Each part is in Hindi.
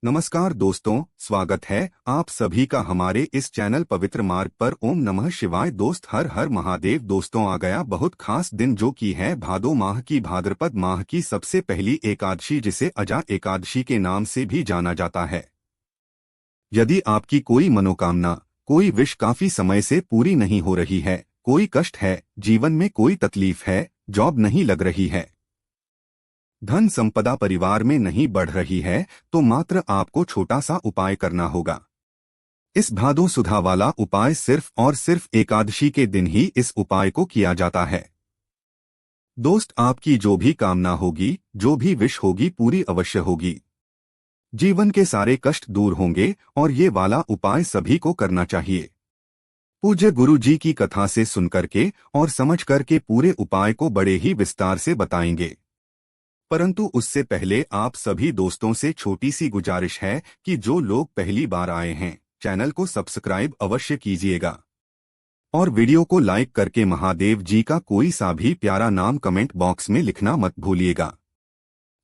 नमस्कार दोस्तों, स्वागत है आप सभी का हमारे इस चैनल पवित्र मार्ग पर। ओम नमः शिवाय। दोस्त, हर हर महादेव। दोस्तों, आ गया बहुत खास दिन, जो कि है भादो माह की भाद्रपद माह की सबसे पहली एकादशी, जिसे अजा एकादशी के नाम से भी जाना जाता है। यदि आपकी कोई मनोकामना, कोई विश काफी समय से पूरी नहीं हो रही है, कोई कष्ट है, जीवन में कोई तकलीफ है, जॉब नहीं लग रही है, धन संपदा परिवार में नहीं बढ़ रही है, तो मात्र आपको छोटा सा उपाय करना होगा। इस भादो सुधा वाला उपाय सिर्फ और सिर्फ एकादशी के दिन ही इस उपाय को किया जाता है। दोस्त, आपकी जो भी कामना होगी, जो भी विश होगी, पूरी अवश्य होगी। जीवन के सारे कष्ट दूर होंगे और ये वाला उपाय सभी को करना चाहिए। पूज्य गुरु जी की कथा से सुनकर के और समझ करके पूरे उपाय को बड़े ही विस्तार से बताएंगे। परंतु उससे पहले आप सभी दोस्तों से छोटी सी गुजारिश है कि जो लोग पहली बार आए हैं, चैनल को सब्सक्राइब अवश्य कीजिएगा और वीडियो को लाइक करके महादेव जी का कोई सा भी प्यारा नाम कमेंट बॉक्स में लिखना मत भूलिएगा।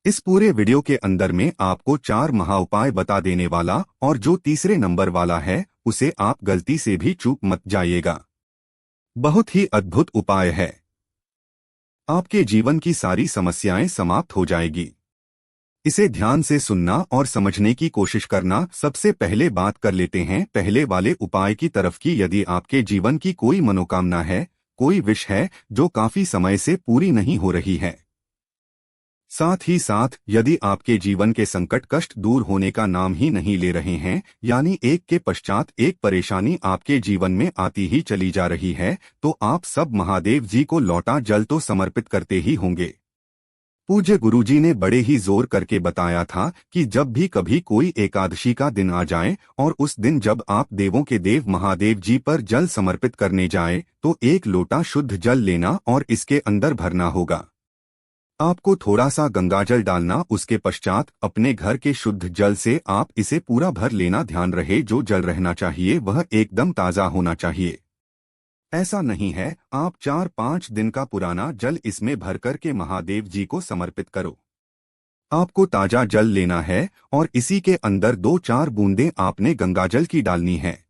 इस पूरे वीडियो के अंदर में आपको 4 महा उपाय बता देने वाला, और जो तीसरे नंबर वाला है उसे आप गलती से भी चूक मत जाइएगा। बहुत ही अद्भुत उपाय है, आपके जीवन की सारी समस्याएं समाप्त हो जाएगी। इसे ध्यान से सुनना और समझने की कोशिश करना। सबसे पहले बात कर लेते हैं पहले वाले उपाय की तरफ की। यदि आपके जीवन की कोई मनोकामना है, कोई विश है जो काफी समय से पूरी नहीं हो रही है, साथ ही साथ यदि आपके जीवन के संकट कष्ट दूर होने का नाम ही नहीं ले रहे हैं, यानी एक के पश्चात एक परेशानी आपके जीवन में आती ही चली जा रही है, तो आप सब महादेव जी को लौटा जल तो समर्पित करते ही होंगे। पूज्य गुरुजी ने बड़े ही जोर करके बताया था कि जब भी कभी कोई एकादशी का दिन आ जाए और उस दिन जब आप देवों के देव महादेव जी पर जल समर्पित करने जाए, तो 1 लोटा शुद्ध जल लेना और इसके अंदर भरना होगा। आपको थोड़ा सा गंगाजल डालना, उसके पश्चात अपने घर के शुद्ध जल से आप इसे पूरा भर लेना। ध्यान रहे, जो जल रहना चाहिए वह एकदम ताज़ा होना चाहिए। ऐसा नहीं है आप 4-5 दिन का पुराना जल इसमें भरकर के महादेव जी को समर्पित करो। आपको ताजा जल लेना है और इसी के अंदर 2-4 बूंदें आपने गंगाजल की डालनी है।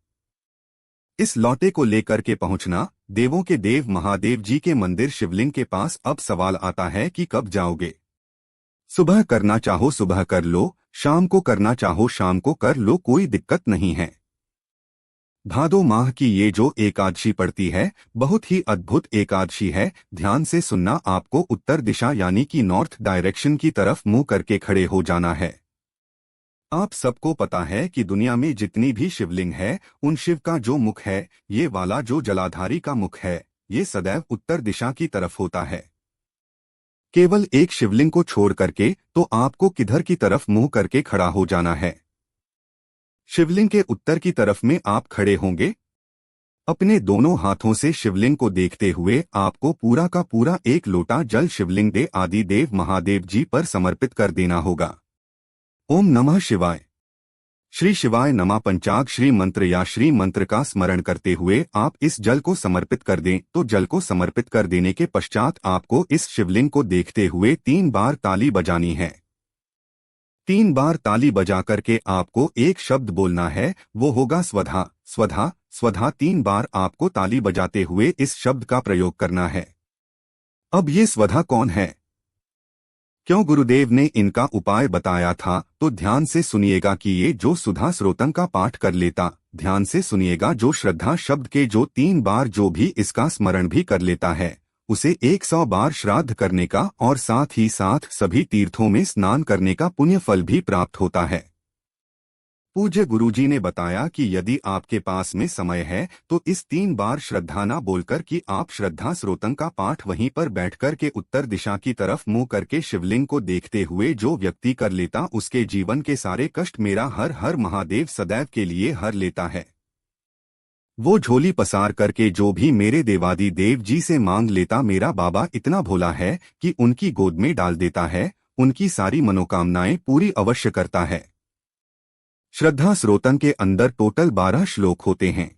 इस लौटे को लेकर के पहुंचना देवों के देव महादेव जी के मंदिर शिवलिंग के पास। अब सवाल आता है कि कब जाओगे। सुबह करना चाहो सुबह कर लो, शाम को करना चाहो शाम को कर लो, कोई दिक्कत नहीं है। भादो माह की ये जो एकादशी पड़ती है, बहुत ही अद्भुत एकादशी है। ध्यान से सुनना, आपको उत्तर दिशा यानी कि नॉर्थ डायरेक्शन की तरफ मुंह करके खड़े हो जाना है। आप सबको पता है कि दुनिया में जितनी भी शिवलिंग है, उन शिव का जो मुख है, ये वाला जो जलाधारी का मुख है, ये सदैव उत्तर दिशा की तरफ होता है। केवल एक शिवलिंग को छोड़ करके तो आपको किधर की तरफ मुंह करके खड़ा हो जाना है। शिवलिंग के उत्तर की तरफ में आप खड़े होंगे। अपने दोनों हाथों से शिवलिंग को देखते हुए आपको पूरा का पूरा 1 लोटा जल शिवलिंग दे आदि देव महादेव जी पर समर्पित कर देना होगा। ओम नमः शिवाय, श्री शिवाय नमः पंचाग श्री मंत्र या श्री मंत्र का स्मरण करते हुए आप इस जल को समर्पित कर दें। तो जल को समर्पित कर देने के पश्चात आपको इस शिवलिंग को देखते हुए 3 बार ताली बजानी है। 3 बार ताली बजा करके आपको एक शब्द बोलना है, वो होगा स्वधा स्वधा स्वधा। 3 बार आपको ताली बजाते हुए इस शब्द का प्रयोग करना है। अब ये स्वधा कौन है, क्यों गुरुदेव ने इनका उपाय बताया था, तो ध्यान से सुनिएगा कि ये जो सुधा स्रोतन का पाठ कर लेता, ध्यान से सुनिएगा, जो श्रद्धा शब्द के जो 3 बार जो भी इसका स्मरण भी कर लेता है, उसे 100 बार श्राद्ध करने का और साथ ही साथ सभी तीर्थों में स्नान करने का पुण्य फल भी प्राप्त होता है। पूज्य गुरुजी ने बताया कि यदि आपके पास में समय है तो इस 3 बार श्रद्धा ना बोलकर कि आप श्रद्धा स्रोतन का पाठ वहीं पर बैठकर के उत्तर दिशा की तरफ मुंह करके शिवलिंग को देखते हुए जो व्यक्ति कर लेता, उसके जीवन के सारे कष्ट मेरा हर हर महादेव सदैव के लिए हर लेता है। वो झोली पसार करके जो भी मेरे देवादि देव जी से मांग लेता, मेरा बाबा इतना भोला है कि उनकी गोद में डाल देता है, उनकी सारी मनोकामनाएं पूरी अवश्य करता है। श्रद्धा स्रोतन के अंदर टोटल 12 श्लोक होते हैं।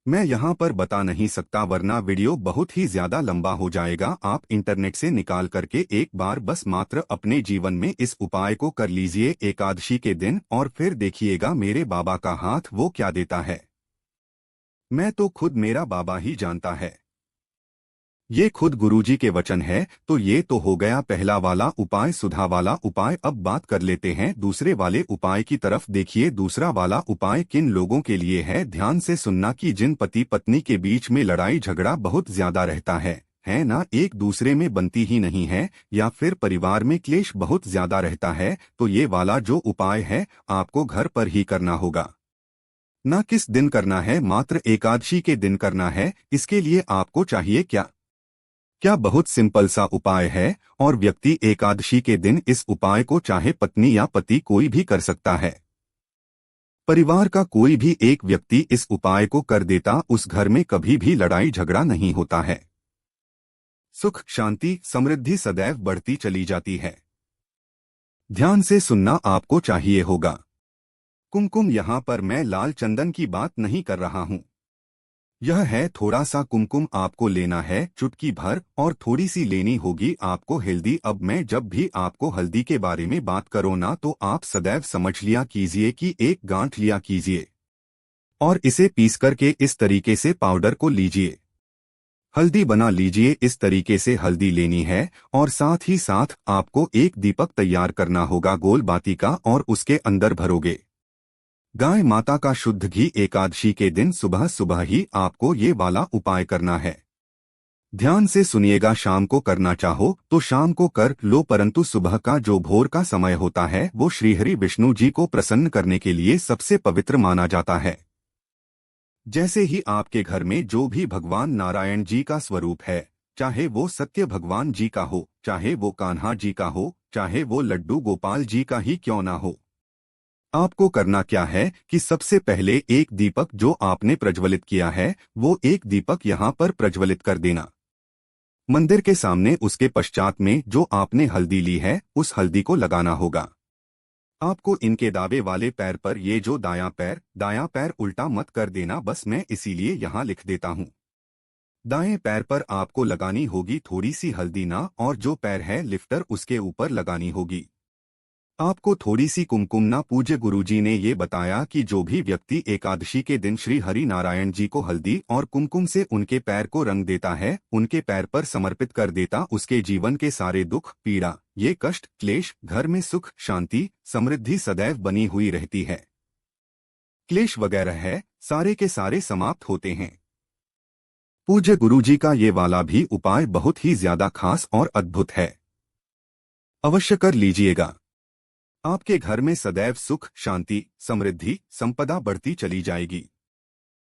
मैं यहाँ पर बता नहीं सकता वरना वीडियो बहुत ही ज्यादा लंबा हो जाएगा। आप इंटरनेट से निकाल करके एक बार बस मात्र अपने जीवन में इस उपाय को कर लीजिए एकादशी के दिन और फिर देखिएगा मेरे बाबा का हाथ वो क्या देता है। मैं तो खुद मेरा बाबा ही जानता है, ये खुद गुरुजी के वचन है। तो ये तो हो गया पहला वाला उपाय, सुधा वाला उपाय। अब बात कर लेते हैं दूसरे वाले उपाय की तरफ। देखिए दूसरा वाला उपाय किन लोगों के लिए है, ध्यान से सुनना कि जिन पति पत्नी के बीच में लड़ाई झगड़ा बहुत ज्यादा रहता है ना, एक दूसरे में बनती ही नहीं है, या फिर परिवार में क्लेश बहुत ज्यादा रहता है, तो ये वाला जो उपाय है आपको घर पर ही करना होगा। ना किस दिन करना है, मात्र एकादशी के दिन करना है। इसके लिए आपको चाहिए क्या बहुत सिंपल सा उपाय है और व्यक्ति एकादशी के दिन इस उपाय को चाहे पत्नी या पति कोई भी कर सकता है। परिवार का कोई भी एक व्यक्ति इस उपाय को कर देता, उस घर में कभी भी लड़ाई झगड़ा नहीं होता है, सुख शांति समृद्धि सदैव बढ़ती चली जाती है। ध्यान से सुनना आपको चाहिए होगा। कुमकुम, यहाँ पर मैं लाल चंदन की बात नहीं कर रहा हूँ, यह है थोड़ा सा कुमकुम आपको लेना है, चुटकी भर, और थोड़ी सी लेनी होगी आपको हल्दी। अब मैं जब भी आपको हल्दी के बारे में बात करो ना, तो आप सदैव समझ लिया कीजिए कि एक गांठ लिया कीजिए और इसे पीस करके इस तरीके से पाउडर को लीजिए, हल्दी बना लीजिए। इस तरीके से हल्दी लेनी है और साथ ही साथ आपको एक दीपक तैयार करना होगा गोल बाती का, और उसके अंदर भरोगे गाय माता का शुद्ध घी। एकादशी के दिन सुबह सुबह ही आपको ये वाला उपाय करना है। ध्यान से सुनिएगा, शाम को करना चाहो तो शाम को कर लो, परंतु सुबह का जो भोर का समय होता है वो श्रीहरि विष्णु जी को प्रसन्न करने के लिए सबसे पवित्र माना जाता है। जैसे ही आपके घर में जो भी भगवान नारायण जी का स्वरूप है, चाहे वो सत्य भगवान जी का हो, चाहे वो कान्हा जी का हो, चाहे वो लड्डू गोपाल जी का ही क्यों ना हो, आपको करना क्या है कि सबसे पहले एक दीपक जो आपने प्रज्वलित किया है वो एक दीपक यहाँ पर प्रज्वलित कर देना मंदिर के सामने। उसके पश्चात में जो आपने हल्दी ली है उस हल्दी को लगाना होगा। आपको इनके दावे वाले पैर पर, ये जो दायां पैर उल्टा मत कर देना, बस मैं इसीलिए यहाँ लिख देता हूँ। दाएं पैर पर आपको लगानी होगी थोड़ी सी हल्दी ना, और जो पैर है लिफ्टर उसके ऊपर लगानी होगी आपको थोड़ी सी कुमकुम ना। पूज्य गुरुजी ने ये बताया कि जो भी व्यक्ति एकादशी के दिन श्री हरि नारायण जी को हल्दी और कुमकुम से उनके पैर को रंग देता है, उनके पैर पर समर्पित कर देता, उसके जीवन के सारे दुख पीड़ा, ये कष्ट क्लेश, घर में सुख शांति समृद्धि सदैव बनी हुई रहती है। क्लेश वगैरह है सारे के सारे समाप्त होते हैं। पूज्य गुरुजी का ये वाला भी उपाय बहुत ही ज्यादा खास और अद्भुत है, अवश्य कर लीजिएगा। आपके घर में सदैव सुख शांति समृद्धि संपदा बढ़ती चली जाएगी,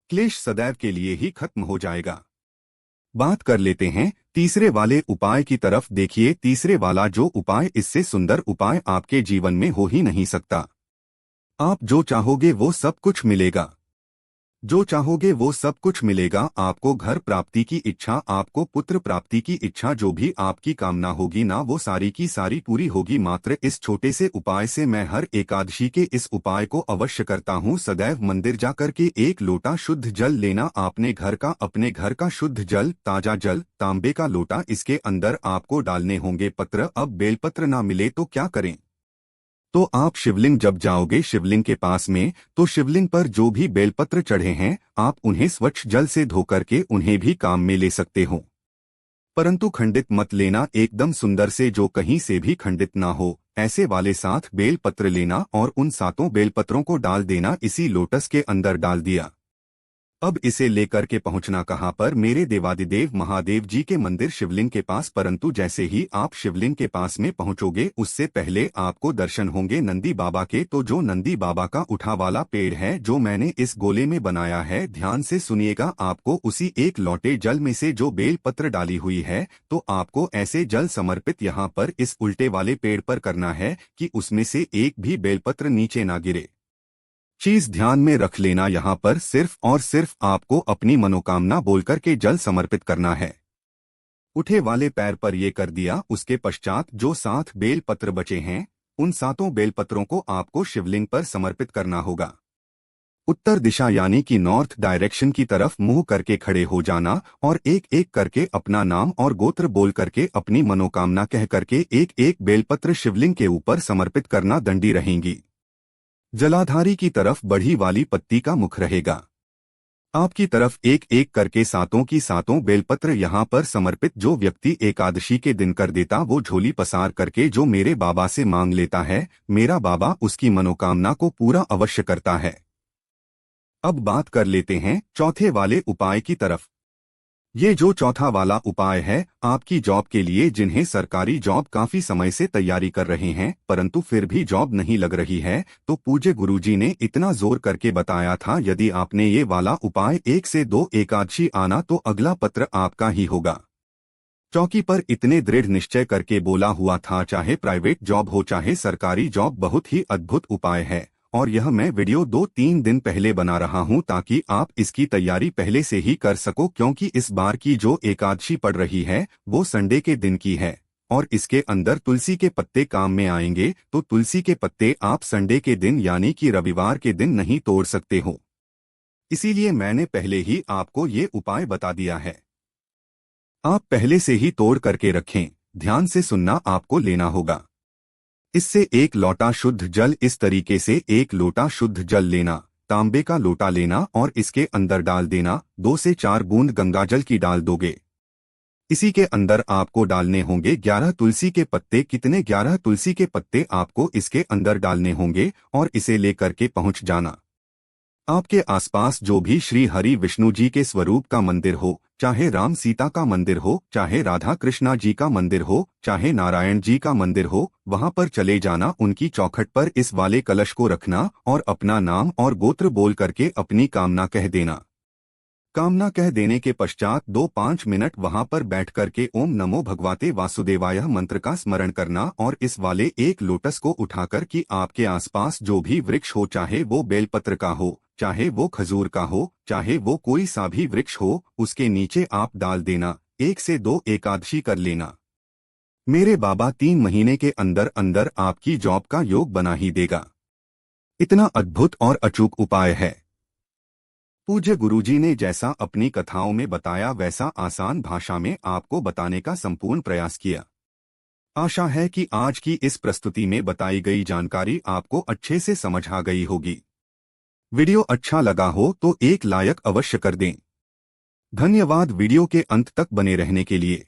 क्लेश सदैव के लिए ही खत्म हो जाएगा। बात कर लेते हैं तीसरे वाले उपाय की तरफ। देखिए तीसरे वाला जो उपाय, इससे सुंदर उपाय आपके जीवन में हो ही नहीं सकता। आप जो चाहोगे वो सब कुछ मिलेगा, जो चाहोगे वो सब कुछ मिलेगा। आपको घर प्राप्ति की इच्छा, आपको पुत्र प्राप्ति की इच्छा, जो भी आपकी कामना होगी ना, वो सारी की सारी पूरी होगी मात्र इस छोटे से उपाय से। मैं हर एकादशी के इस उपाय को अवश्य करता हूँ। सदैव मंदिर जाकर के एक लोटा शुद्ध जल लेना आपने घर का, अपने घर का शुद्ध जल, ताजा जल, तांबे का लोटा, इसके अंदर आपको डालने होंगे पत्र। अब बेलपत्र ना मिले तो क्या करें, तो आप शिवलिंग जब जाओगे शिवलिंग के पास में, तो शिवलिंग पर जो भी बेलपत्र चढ़े हैं आप उन्हें स्वच्छ जल से धो करके उन्हें भी काम में ले सकते हो, परंतु खंडित मत लेना, एकदम सुंदर से जो कहीं से भी खंडित ना हो, ऐसे वाले 7 बेलपत्र लेना और उन 7 बेलपत्रों को डाल देना, इसी लोटस के अंदर डाल दिया। अब इसे लेकर के पहुंचना कहाँ पर, मेरे देवादिदेव महादेव जी के मंदिर शिवलिंग के पास। परंतु जैसे ही आप शिवलिंग के पास में पहुंचोगे उससे पहले आपको दर्शन होंगे नंदी बाबा के। तो जो नंदी बाबा का उठा वाला पेड़ है जो मैंने इस गोले में बनाया है, ध्यान से सुनिएगा, आपको उसी एक लौटे जल में से जो बेल पत्र डाली हुई है, तो आपको ऐसे जल समर्पित यहाँ पर इस उल्टे वाले पेड़ पर करना है कि उसमें से एक भी बेलपत्र नीचे ना गिरे। चीज ध्यान में रख लेना, यहाँ पर सिर्फ और सिर्फ आपको अपनी मनोकामना बोलकर के जल समर्पित करना है। उठे वाले पैर पर ये कर दिया, उसके पश्चात जो 7 बेल पत्र बचे हैं उन 7 बेल पत्रों को आपको शिवलिंग पर समर्पित करना होगा। उत्तर दिशा यानी कि नॉर्थ डायरेक्शन की तरफ मुंह करके खड़े हो जाना और एक एक करके अपना नाम और गोत्र बोल करके अपनी मनोकामना कह करके एक एक बेलपत्र शिवलिंग के ऊपर समर्पित करना दंडी रहेंगी। जलाधारी की तरफ बढ़ी वाली पत्ती का मुख रहेगा। आपकी तरफ एक एक करके सातों की सातों बेलपत्र यहाँ पर समर्पित जो व्यक्ति एकादशी के दिन कर देता वो झोली पसार करके जो मेरे बाबा से मांग लेता है, मेरा बाबा उसकी मनोकामना को पूरा अवश्य करता है। अब बात कर लेते हैं चौथे वाले उपाय की तरफ। ये जो चौथा वाला उपाय है आपकी जॉब के लिए, जिन्हें सरकारी जॉब काफी समय से तैयारी कर रहे हैं परंतु फिर भी जॉब नहीं लग रही है, तो पूज्य गुरुजी ने इतना जोर करके बताया था यदि आपने ये वाला उपाय 1 से 2 एकादशी आना तो अगला पत्र आपका ही होगा। चौकी पर इतने दृढ़ निश्चय करके बोला हुआ था, चाहे प्राइवेट जॉब हो चाहे सरकारी जॉब, बहुत ही अद्भुत उपाय है। और यह मैं वीडियो 2-3 दिन पहले बना रहा हूं ताकि आप इसकी तैयारी पहले से ही कर सको, क्योंकि इस बार की जो एकादशी पड़ रही है वो संडे के दिन की है और इसके अंदर तुलसी के पत्ते काम में आएंगे। तो तुलसी के पत्ते आप संडे के दिन यानी कि रविवार के दिन नहीं तोड़ सकते हो, इसीलिए मैंने पहले ही आपको ये उपाय बता दिया है। आप पहले से ही तोड़ करके रखें, ध्यान से सुनना आपको लेना होगा। इससे 1 लोटा शुद्ध जल, इस तरीके से 1 लोटा शुद्ध जल लेना, तांबे का लोटा लेना और इसके अंदर डाल देना। 2 से 4 बूंद गंगाजल की डाल दोगे। इसी के अंदर आपको डालने होंगे 11 तुलसी के पत्ते। कितने? 11 तुलसी के पत्ते आपको इसके अंदर डालने होंगे और इसे लेकर के पहुंच जाना। आपके आसपास जो भी श्री हरि विष्णु जी के स्वरूप का मंदिर हो, चाहे राम सीता का मंदिर हो, चाहे राधा कृष्णा जी का मंदिर हो, चाहे नारायण जी का मंदिर हो, वहां पर चले जाना। उनकी चौखट पर इस वाले कलश को रखना और अपना नाम और गोत्र बोल करके अपनी कामना कह देना। कामना कह देने के पश्चात 2-5 मिनट वहां पर बैठ करके ओम नमो भगवते वासुदेवाय मंत्र का स्मरण करना और इस वाले 1 लोटस को उठाकर कि आपके आसपास जो भी वृक्ष हो, चाहे वो बेलपत्र का हो, चाहे वो खजूर का हो, चाहे वो कोई सा भी वृक्ष हो, उसके नीचे आप डाल देना। 1 से 2 एकादशी कर लेना। मेरे बाबा 3 महीने के अंदर अंदर आपकी जॉब का योग बना ही देगा। इतना अद्भुत और अचूक उपाय है। पूज्य गुरुजी ने जैसा अपनी कथाओं में बताया वैसा आसान भाषा में आपको बताने का संपूर्ण प्रयास किया। आशा है कि आज की इस प्रस्तुति में बताई गई जानकारी आपको अच्छे से समझ आ गई होगी। वीडियो अच्छा लगा हो तो एक लाइक अवश्य कर दें। धन्यवाद वीडियो के अंत तक बने रहने के लिए।